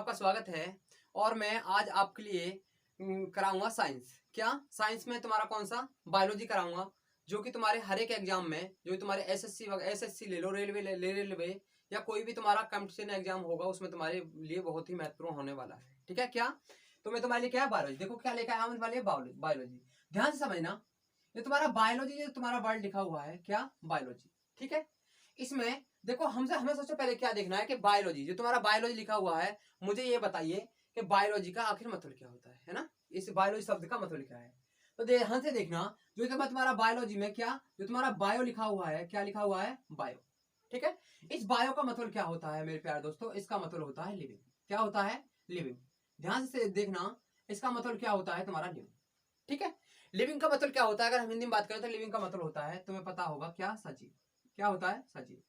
आपका स्वागत है। और मैं आज आपके लिए कराऊंगा साइंस। क्या साइंस में तुम्हारा कौन सा बायोलॉजी कराऊंगा, जो कि तुम्हारे हर एक एग्जाम में, जो तुम्हारे एसएससी ले लो, रेलवे या कोई भी तुम्हारा कंपटीशन एग्जाम होगा, उसमें तुम्हारे लिए बहुत ही महत्वपूर्ण होने वाला है। ठीक है। क्या तो मैं तुम्हारे लिए क्या है बायोलॉजी। देखो क्या लेकर आया हूं तुम्हारे लिए, बायोलॉजी। ध्यान से समझना, ये तुम्हारा बायोलॉजी, जो तुम्हारा वर्ड लिखा हुआ है क्या, बायोलॉजी। ठीक है। इसमें देखो हमसे हमें सबसे पहले क्या देखना है कि बायोलॉजी, जो तुम्हारा बायोलॉजी लिखा हुआ है, मुझे ये बताइए कि बायोलॉजी का आखिर मतलब क्या होता है ना। इस बायोलॉजी शब्द का मतलब क्या है, तो ध्यान से देखना। जो तुम्हारा बायोलॉजी में क्या, जो तुम्हारा बायो लिखा हुआ है, क्या लिखा हुआ है, बायो। ठीक है। इस बायो का मतलब क्या होता है मेरे प्यारे दोस्तों, इसका मतलब होता है लिविंग। क्या होता है, लिविंग। ध्यान से देखना, इसका मतलब क्या होता है तुम्हारा, लिविंग। ठीक है। लिविंग का मतलब क्या होता है, अगर हम हिंदी में बात करें तो लिविंग का मतलब होता है, तुम्हें पता होगा क्या, सजीव। क्या होता है, सजीव।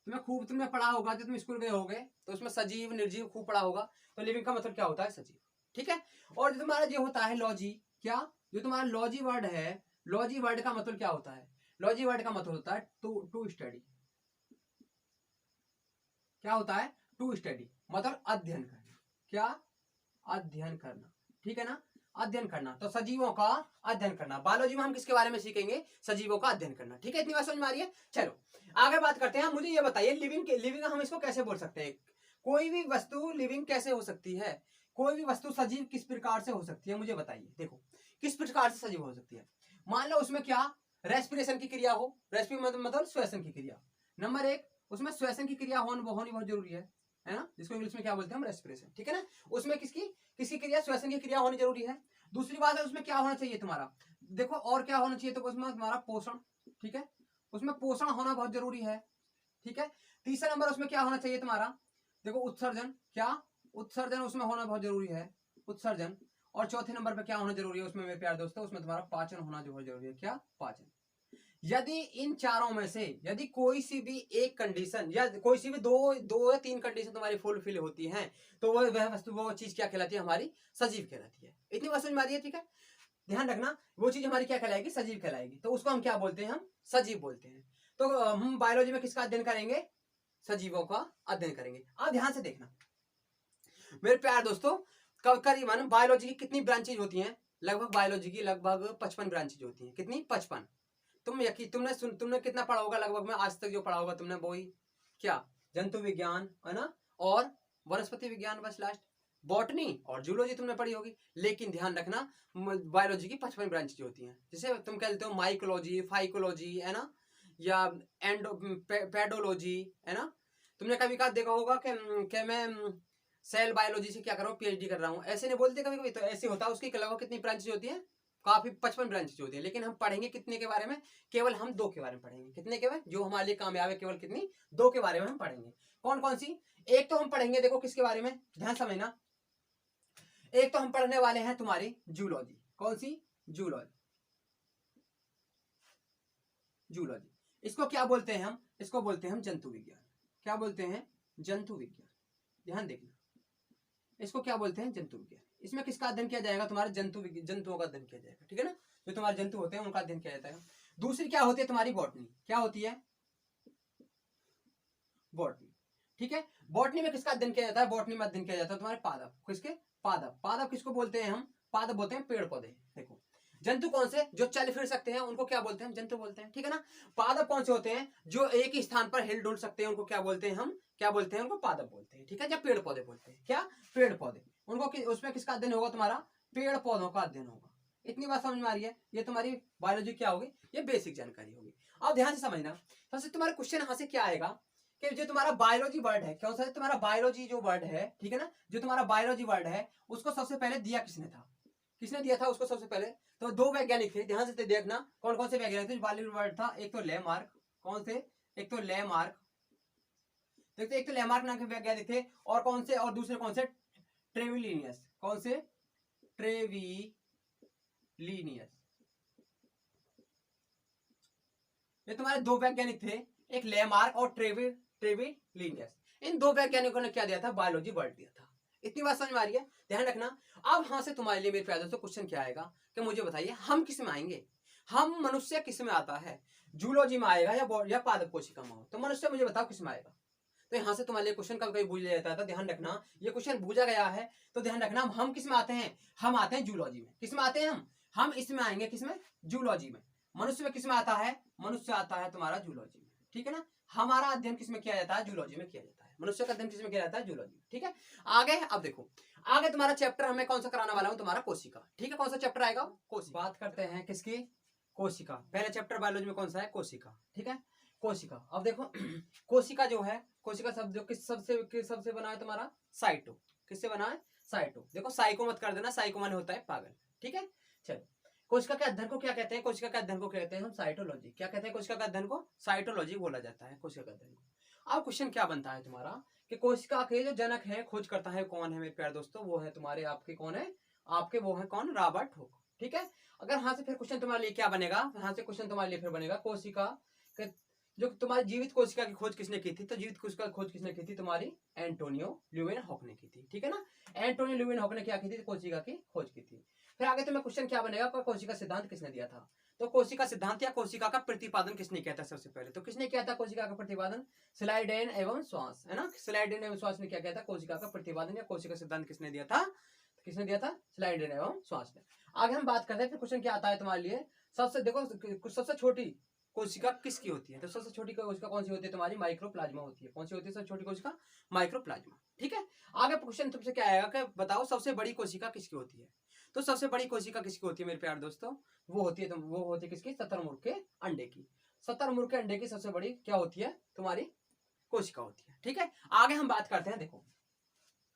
तुमने पढ़ा होगा, जब तुम स्कूल गए होगे तो उसमें सजीव निर्जीव खूब पढ़ा होगा। तो लिविंग का मतलब क्या होता है, सजीव। ठीक है। और जो तुम्हारा जो होता है लॉजी, क्या, जो तुम्हारा लॉजी वर्ड है, लॉजी वर्ड का मतलब क्या होता है, लॉजी वर्ड का मतलब होता है टू स्टडी। क्या होता है, टू स्टडी मतलब अध्ययन करना। क्या, अध्ययन करना। ठीक है ना, अध्ययन करना। तो सजीवों का अध्ययन करना। बायोलॉजी में हम किसके बारे में सीखेंगे, सजीवों का अध्ययन करना। ठीक है, इतनी बात समझ में आ रही है। चलो आगे बात करते हैं। मुझे ये बताइए, लिविंग हम इसको कैसे बोल सकते हैं। कोई भी वस्तु लिविंग कैसे हो सकती है, कोई भी वस्तु सजीव किस प्रकार से हो सकती है, मुझे बताइए। देखो किस प्रकार से सजीव हो सकती है। मान लो उसमें क्या, रेस्पिरेशन की क्रिया हो, रेस्पिरेशन मतलब श्वसन की क्रिया। नंबर एक, उसमें श्वसन की क्रिया होनी बहुत जरूरी है ना, जिसको इंग्लिश में क्या बोलते हैं हम, रेस्पिरेशन। ठीक है ना। उसमें किसकी क्रिया, श्वसन की क्रिया होनी जरूरी है। दूसरी बात है, उसमें क्या होना चाहिए तुम्हारा, देखो और क्या होना चाहिए, तो उसमें तुम्हारा पोषण। ठीक है, उसमें पोषण होना बहुत जरूरी है। ठीक है। तीसरा नंबर, उसमें क्या होना चाहिए तुम्हारा, देखो उत्सर्जन। क्या, उत्सर्जन उसमें होना बहुत जरूरी है, उत्सर्जन। और चौथे नंबर पे क्या होना जरूरी है उसमें मेरे प्यारे दोस्तों, उसमें तुम्हारा पाचन होना जो जरूरी है। क्या, पाचन। यदि इन चारों में से यदि कोई सी भी एक कंडीशन, या कोई सी भी दो या तीन कंडीशन तुम्हारी फुलफिल होती हैं, तो वह वस्तु, वो चीज क्या कहलाती है, हमारी सजीव कहलाती है। इतनी बात समझ में आ रही है। ठीक है, ध्यान रखना, वो चीज हमारी क्या कहलाएगी, सजीव कहलाएगी। तो उसको हम क्या बोलते हैं, हम सजीव बोलते हैं। तो हम बायोलॉजी में किसका अध्ययन करेंगे, सजीवों का अध्ययन करेंगे। अब ध्यान से देखना मेरे प्यारे दोस्तों, करीबन बायोलॉजी की कितनी ब्रांचेज होती हैं, लगभग बायोलॉजी की लगभग 55 ब्रांचेज होती हैं। कितनी, 55। तुमने कितना पढ़ा होगा, लगभग में आज तक जो पढ़ा होगा तुमने वो ही, क्या, जंतु विज्ञान है ना, और वनस्पति विज्ञान, बस लास्ट बॉटनी और जूलॉजी तुमने पढ़ी होगी। लेकिन ध्यान रखना, बायोलॉजी की 55 ब्रांचेज होती हैं, जिसे तुम कहते हो माइकोलॉजी, फाइकोलॉजी है ना, या एंडो पेडोलॉजी है ना। तुमने कभी कहा देखा होगा कि मैं सेल बायोलॉजी से क्या कर रहा हूँ, पीएचडी कर रहा हूँ, ऐसे नहीं बोलते कभी कभी, तो ऐसे होता है। उसकी अलावा कितनी ब्रांचेज होती हैं, काफी 55 ब्रांचेज होती है। लेकिन हम पढ़ेंगे कितने के बारे में, केवल हम दो के बारे में पढ़ेंगे। कितने के बारे, जो हमारे लिए कामयाब है, केवल कितनी, दो के बारे में हम पढ़ेंगे। कौन कौन सी, एक तो हम पढ़ेंगे, देखो किसके बारे में, ध्यान समझना। एक तो हम पढ़ने वाले हैं तुम्हारी जूलॉजी। कौन सी, जूलॉजी। जूलॉजी, इसको क्या बोलते हैं हम, इसको बोलते हैं हम जंतु विज्ञान। क्या बोलते हैं, जंतु विज्ञान। ध्यान देखना, इसको क्या बोलते हैं, जंतु विज्ञान। इसमें किसका अध्ययन किया जाएगा, तुम्हारे जंतुओं का अध्ययन किया जाएगा। ठीक है ना, जो तुम्हारे जंतु होते हैं उनका अध्ययन किया जाता है। दूसरी क्या होती है तुम्हारी, बॉटनी। क्या होती है, बॉटनी। ठीक है, बॉटनी में किसका अध्ययन किया जाता है, बॉटनी में अध्ययन किया जाता है तुम्हारे पादप। किसके, पादप। पादप किसको बोलते हैं हम, पादप बोलते हैं पेड़ पौधे। देखो जंतु कौन से, जो चल फिर सकते हैं उनको क्या बोलते हैं, जंतु बोलते हैं। ठीक है ना। पादप कौन से होते हैं, जो एक ही स्थान पर हिल डुल सकते हैं, उनको क्या बोलते हैं हम, क्या बोलते हैं, उनको पादप बोलते हैं। ठीक है, जब पेड़ पौधे बोलते हैं, क्या, पेड़ पौधे। उनको उसमें किसका अध्ययन होगा, तुम्हारा पेड़ पौधों का अध्ययन होगा। इतनी बात समझ में आ रही है। ये तुम्हारी बायोलॉजी क्या होगी, ये बेसिक जानकारी होगी। अब ध्यान से समझना, सबसे तुम्हारा क्वेश्चन यहां से क्या आएगा, कि जो तुम्हारा बायोलॉजी वर्ड है, कौन सा तुम्हारा बायोलॉजी जो वर्ड है, ठीक है ना, जो तुम्हारा बायोलॉजी वर्ड है, उसको सबसे पहले दिया किसने था, किसने दिया था उसको सबसे पहले, तो दो वैज्ञानिक थे। ध्यान से देखना कौन कौन से वैज्ञानिक थे। बायोलॉजी वर्ड था, एक तो लेमार्क। कौन से, एक तो लेमार्क, देखते एक तो लेमार्क नाम के वैज्ञानिक थे, और कौन से, और दूसरे कौन से, ट्रेविलिनियस। कौन से, ट्रेविलिनियस। ये तुम्हारे दो वैज्ञानिक थे, एक लेमार्क और ट्रेविलिनियस। इन दो वैज्ञानिकों ने क्या दिया था, बायोलॉजी वर्ड दिया था। इतनी बात समझ में आ रही है, ध्यान रखना। अब हाँ से तुम्हारे लिए मेरे प्यारे दोस्तों क्वेश्चन क्या आएगा, कि मुझे बताइए हम किस में आएंगे, हम मनुष्य किस में आता है, जूलॉजी में आएगा या पादप कोशिका में हो, तो मनुष्य मुझे बताओ किस में आएगा। तो यहाँ से तुम्हारे लिए क्वेश्चन कभी कभी पूछा जाता है, तो ध्यान रखना ये क्वेश्चन पूछा गया है, तो ध्यान रखना हम किस में आते हैं, हम आते हैं जूलॉजी में। किस में आते हैं हम इसमें आएंगे, किसमें, जूलॉजी में। मनुष्य में किस में आता है, मनुष्य आता है तुम्हारा जूलॉजी में, ठीक है ना। हमारा अध्ययन किसमें किया जाता है, जूलॉजी में किया जाता है। मनुष्य का अध्ययन किसमें किया जाता है, जूलॉजी, ठीक है। आगे अब देखो, आगे तुम्हारा चैप्टर हमें कौन सा कराने वाला हूं, तुम्हारा कोशिका, ठीक है। कौन सा चैप्टर आएगा, कोशिका। बात करते हैं किसकी, कोशिका। पहला चैप्टर बायोलॉजी में कौन सा है, कोशिका, ठीक है। कोशिका, अब देखो कोशिका जो है, कोशिका शब्द जो किस सबसे बना है तुम्हारा, साइटो। किससे बना है, साइटो। देखो साइको मत कर देना, साइको माने होता है पागल, ठीक है। चलो, कोशिका के अध्ययन को क्या कहते हैं, कोशिका के अध्ययन को कहते हैं हम साइटोलॉजी। क्या कहते हैं कोशिका के अध्ययन को, साइटोलॉजी बोला जाता है कोशिका के अध्ययन को। अब क्वेश्चन क्या बनता है तुम्हारा कि कोशिका के जो जनक है, खोज करता है, कौन है मेरे प्यारे दोस्तों, वो है तुम्हारे आपके कौन है, आपके वो है कौन, रॉबर्ट हुक, ठीक है। अगर यहाँ से फिर क्वेश्चन तुम्हारे लिए क्या बनेगा, यहाँ से क्वेश्चन तुम्हारे लिए फिर बनेगा, कोशिका के जो तुम्हारी जीवित कोशिका की खोज किसने की थी, तो जीवित कोशिका की खोज किसने की थी, तुम्हारी एंटोनियो ल्यूवेनहॉक ने की थी, ठीक है ना। एंटोनियो ल्यूवेनहॉक ने क्या की थी, कोशिका की खोज की थी। फिर आगे तुम्हें क्वेश्चन क्या बनेगा, कोशिका सिद्धांत किसने दिया था, तो कोशिका सिद्धांत या कोशिका का प्रतिपादन किसने किया था, सबसे पहले तो किसने किया था कोशिका का प्रतिपादन, स्लाइडेन एवं श्वास, है ना। स्लाइडेन एवं श्वास ने क्या किया था, कोशिका का प्रतिपादन या कोशिका सिद्धांत किसने दिया था, किसने दिया था, स्लाइडेन एवं श्वास ने। आगे हम बात करते हैं फिर क्वेश्चन क्या आता है तुम्हारे लिए, सबसे देखो सबसे छोटी कोशिका किसकी होती है, तो सबसे छोटी कोशिका कौन सी होती है, तुम्हारी माइक्रोप्लाज्मा होती है। कौन सी होती है सबसे छोटी कोशिका, माइक्रोप्लाज्मा, ठीक है। आगे क्वेश्चन तुमसे क्या आएगा कि बताओ सबसे बड़ी कोशिका किसकी होती है, तो सबसे बड़ी कोशिका किसकी होती है मेरे प्यारे दोस्तों, वो होती है किसकी, शुतुरमुर्ग के अंडे की। शुतुरमुर्ग के अंडे की सबसे बड़ी क्या होती है, तुम्हारी कोशिका होती है, ठीक है। आगे हम बात करते हैं, देखो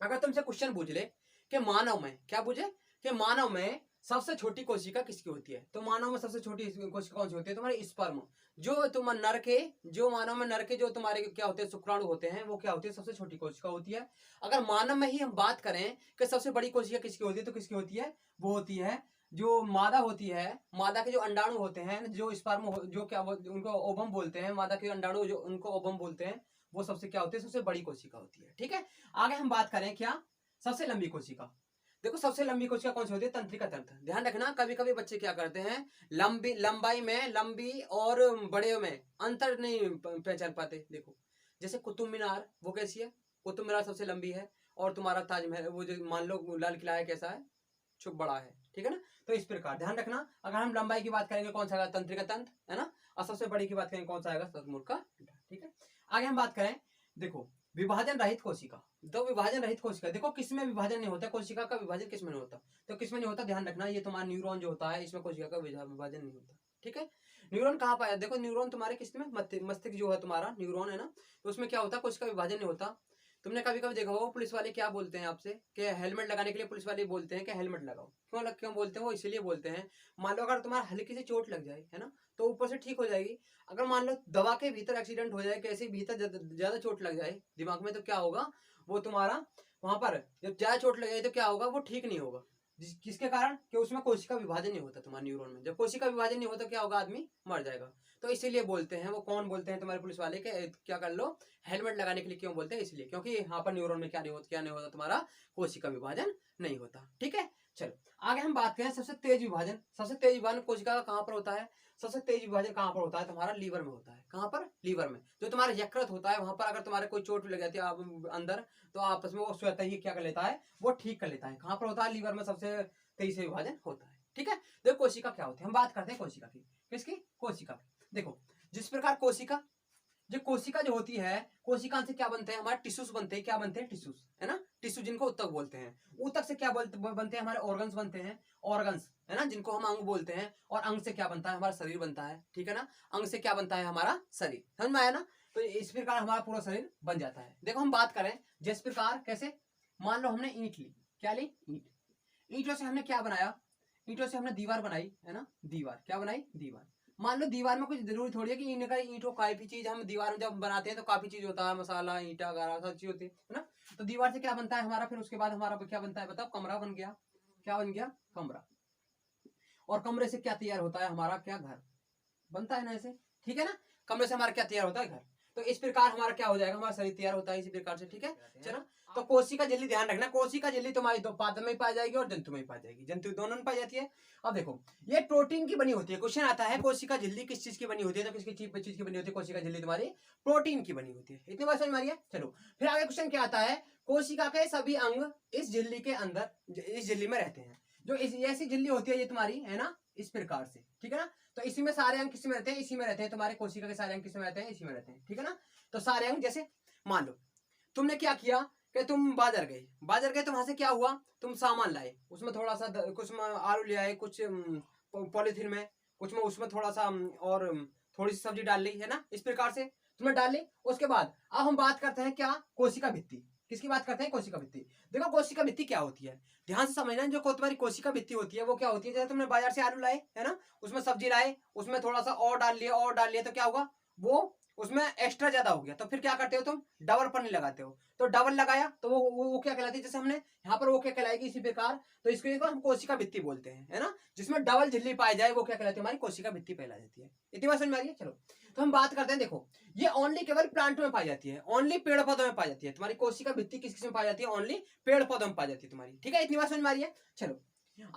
अगर तुमसे क्वेश्चन पूछ ले कि मानव में, क्या पूछे कि मानव में सबसे छोटी कोशिका किसकी होती है, तो मानव में सबसे छोटी कोशिका कौन सी होती है, तुम्हारे स्पर्म। जो तुम नर के, जो मानव में नर के जो तुम्हारे क्या होते हैं, शुक्राणु होते हैं, वो क्या होती है, सबसे छोटी कोशिका होती है। अगर मानव में ही हम बात करें कि सबसे बड़ी कोशिका किसकी होती है, तो किसकी होती है, वो होती है जो मादा होती है, मादा के जो अंडाणु होते हैं, जो स्पर्म जो क्या उनको ओवम बोलते हैं, मादा के अंडाणु जो उनको ओवम बोलते हैं, वो सबसे क्या होती है, सबसे बड़ी कोशिका होती है, ठीक है। आगे हम बात करें क्या, सबसे लंबी कोशिका। देखो सबसे लंबी कोशिका कौन सी होती है, तंत्रिका तंत्र। ध्यान रखना कभी कभी बच्चे क्या करते हैं, लंबाई में लंबी और बड़े में अंतर नहीं पहचान पाते। देखो जैसे कुतुब मीनार, वो कैसी है, कुतुब मीनार सबसे लंबी है, और तुम्हारा ताजमहल वो जो मान लो लाल किला है, कैसा है, छुप बड़ा है, ठीक है ना। तो इस प्रकार ध्यान रखना, अगर हम लंबाई की बात करेंगे कौन सा आएगा, तंत्रिका तंत्र, है ना। और सबसे बड़ी की बात करेंगे कौन सा आएगा, शुतुरमुर्ग का अंडा, ठीक है। आगे हम बात करें, देखो विभाजन रहित कोशिका। तो विभाजन रहित कोशिका, देखो किसमें विभाजन नहीं होता, कोशिका का विभाजन किसमें नहीं होता, तो किसमें नहीं होता, ध्यान रखना ये तुम्हारा न्यूरॉन जो होता है, इसमें कोशिका का विभाजन नहीं होता, ठीक है। न्यूरॉन कहाँ पाया, देखो न्यूरॉन तुम्हारे किसमें, मस्तिष्क जो है तुम्हारा न्यूरॉन, है ना, तो उसमें क्या होता है, कोशिका विभाजन नहीं होता। तुमने कभी कभी देखा होगा पुलिस वाले क्या बोलते हैं आपसे कि हेलमेट लगाने के लिए पुलिस वाले बोलते हैं कि हेलमेट लगाओ, क्यों बोलते हैं, वो इसीलिए बोलते हैं, मान लो अगर तुम्हारा हल्की सी चोट लग जाए, है ना, तो ऊपर से ठीक हो जाएगी। अगर मान लो दवा के भीतर एक्सीडेंट हो जाए, कैसे भीतर ज्यादा चोट लग जाए दिमाग में, तो क्या होगा, वो तुम्हारा वहां पर जब ज्यादा चोट लग जाए तो क्या होगा, वो ठीक नहीं होगा। किसके कारण, कि उसमें कोशिका विभाजन नहीं होता तुम्हारे न्यूरॉन में। जब कोशिका विभाजन नहीं होता क्या होगा, आदमी मर जाएगा। तो इसीलिए बोलते हैं, वो कौन बोलते हैं तुम्हारे पुलिस वाले के क्या कर लो, हेलमेट लगाने के लिए क्यों बोलते हैं, इसलिए क्योंकि यहाँ पर न्यूरॉन में क्या नहीं होता तुम्हारा, कोशिका विभाजन नहीं होता, ठीक है। चलो आगे हम बात करें सबसे तेज विभाजन। सबसे तेज विभाजन कोशिका का कहाँ पर होता है, सबसे तेज विभाजन कहाँ पर होता है, तुम्हारा लीवर में होता है। कहाँ पर, लीवर में। जो तुम्हारा यकृत होता है वहां पर अगर तुम्हारे कोई चोट लग जाती है अंदर, तो आपस में वो स्वतः ही क्या कर लेता है, वो ठीक कर लेता है। कहाँ पर होता है, लीवर में सबसे तेजी से विभाजन होता है, ठीक है। देखो कोशिका क्या होती है, हम बात करते हैं कोशिका की, किसकी, कोशिका की। देखो जिस प्रकार कोशिका जो होती है, कोशिका से क्या बनते हैं, हमारे टिश्यूज बनते हैं। क्या बनते हैं, टिश्यूज, है ना, टिश्यू जिनको ऊतक बोलते हैं। ऊतक से क्या बनते हैं, हमारे ऑर्गन्स बनते हैं, ऑर्गन्स, है ना, जिनको हम अंग बोलते हैं। और अंग से क्या बनता है, हमारा शरीर बनता है, ठीक है ना। अंग से क्या बनता है, हमारा शरीर, समझ में आया ना। तो इस प्रकार हमारा पूरा शरीर बन जाता है। देखो हम बात करें जिस प्रकार, कैसे, मान लो हमने ईंट ली, क्या ली, ईंट। ईंटों से हमने क्या बनाया, ईंटों से हमने दीवार बनाई, है ना, दीवार, क्या बनाई, दीवार। मान लो दीवार में कुछ जरूरी थोड़ी है कि ईंट का, ईंटों काफी चीज हम दीवार में जब बनाते हैं तो काफी चीज होता है, मसाला, ईंटा वगैरह सब चीज होती है ना। तो दीवार से क्या बनता है हमारा, फिर उसके बाद हमारा क्या बनता है, बताओ, कमरा बन गया। क्या बन गया, कमरा। और कमरे से क्या तैयार होता है हमारा, क्या, घर बनता है ना ऐसे, ठीक है ना। कमरे से हमारा क्या तैयार होता है, घर। तो इस प्रकार हमारा क्या हो जाएगा, हमारा शरीर तैयार होता है इसी प्रकार से। ठीक है, चलो। तो कोशिका झिल्ली ध्यान रखना, कोशिका झिल्ली तुम्हारी दो पादप में पाई जाएगी और जंतु में पाई जाएगी, जंतु दोनों में पाई जाती है। अब देखो ये प्रोटीन की बनी होती है। क्वेश्चन आता है कोशिका झिल्ली किस चीज की बनी होती है, तो किसकी चीज की बनी होती है, कोशिका झिल्ली तुम्हारी प्रोटीन की बनी होती है। इतनी बात समझ में आ रही है। चलो फिर आगे क्वेश्चन क्या आता है, कोशिका के सभी अंग इस झिल्ली के अंदर, इस झिल्ली में रहते हैं। जो ऐसी झिल्ली होती है ये तुम्हारी, है ना, इस प्रकार से। ठीक है ना, तो इसी में सारे अंग किसी में रहते हैं, इसी में रहते हैं। तुम्हारे कोशिका के सारे अंग किसी में रहते हैं, इसी में रहते हैं। ठीक है ना, तो सारे अंग जैसे मान लो तुमने क्या किया कि तुम बाजार गए तो वहां से क्या हुआ, तुम सामान लाए, उसमें थोड़ा सा कुछ में आलू ले आए, कुछ पॉलिथीन में, कुछ में उसमें थोड़ा सा और थोड़ी सी सब्जी डाल ली, है ना, इस प्रकार से तुमने डाल ली। उसके बाद अब हम बात करते हैं क्या, कोशिका भित्ति। किसकी बात करते हैं, कोशिका भित्ति। देखो कोशिका भित्ति क्या होती है, ध्यान से समझना। जो तुम्हारी कोशिका भित्ति होती है वो क्या होती है, जैसे तुमने बाजार से आलू लाए, है ना, उसमें सब्जी लाए, उसमें थोड़ा सा और डाल लिया तो क्या होगा, वो उसमें एक्स्ट्रा ज्यादा हो गया, तो फिर क्या करते हो तुम, डबल पन्नी लगाते हो। तो डबल लगाया तो वो क्या कहलाती है, जैसे हमने यहाँ पर वो क्या कहलाएगी इसी प्रकार। तो इसको हम कोशिका भित्ति बोलते हैं, है ना, जिसमें डबल झिल्ली पाई जाए वो क्या कहलाती है, हमारी कोशिका भित्ति कहला जाती है। इतनी बात समझ में आ रही है। चलो तो हम बात करते हैं, देखो ये ओनली केवल प्लांट में पाई जाती है, ओनली पेड़ पौधों में पाई जाती है। तुम्हारी कोशिका भित्ति किस में पाई जाती है, ओनली पेड़ पौधों में पाई जाती है तुम्हारी। ठीक है, इतनी बात समझ में आ रही है। चलो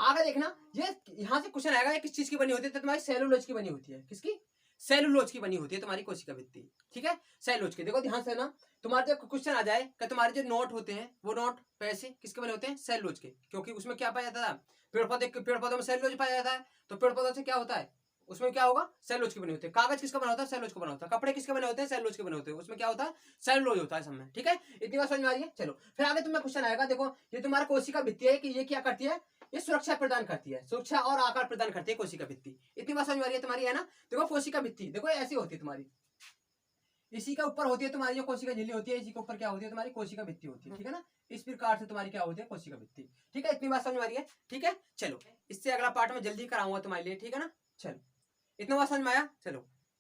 आगे देखना, ये यहाँ से क्वेश्चन आएगा, किस चीज की बनी होती है, तो तुम्हारी सेलुलोज की बनी होती है। किसकी, सेलुलोज की बनी होती है तुम्हारी कोशिका भित्ति। ठीक है, सेलुलोज की। देखो ध्यान से ना, तुम्हारे जो क्वेश्चन आ जाए कि तुम्हारे जो नोट होते हैं वो नोट पैसे किसके बने होते हैं, सेलुलोज के, क्योंकि उसमें क्या पाया जाता है, पेड़ पौधों में सेलुलोज पाया जाता है। तो पेड़ पौधों से क्या होता है, उसमें क्या होगा, सेलुलोज की बनी होती है। कागज किसका बना होता है, सेलुलोज का बना होता है। कपड़े किसके बने होते हैं, सेलुलोज के बने होते हैं। उसमें क्या होता है, सेलुलोज होता है सब में। ठीक है, इतनी बात समझ में आ रही है। चलो फिर आगे तुम्हें क्वेश्चन आएगा, देखो ये तुम्हारा कोशिका भित्ति है कि ये क्या करती है, ये सुरक्षा प्रदान करती है, सुरक्षा और आकार प्रदान करती है कोशिका भित्ति। इतनी बात समझ में आ रही है तुम्हारी, है ना। देखो कोशिका भित्ति देखो ऐसी होती है तुम्हारी, इसी के ऊपर होती है तुम्हारी जो कोशिका झिल्ली होती है, इसी के ऊपर क्या होती है, तुम्हारी कोशिका भित्ति होती है। ठीक है ना, इस प्रकार से तुम्हारी क्या होती है, कोशिका भित्ति। ठीक है, इतनी बात समझ में आ रही है। ठीक है, चलो इससे अगला पार्ट में जल्दी कराऊंगा तुम्हारे लिए। ठीक है ना, चलो इतना बात समझ में आया। चलो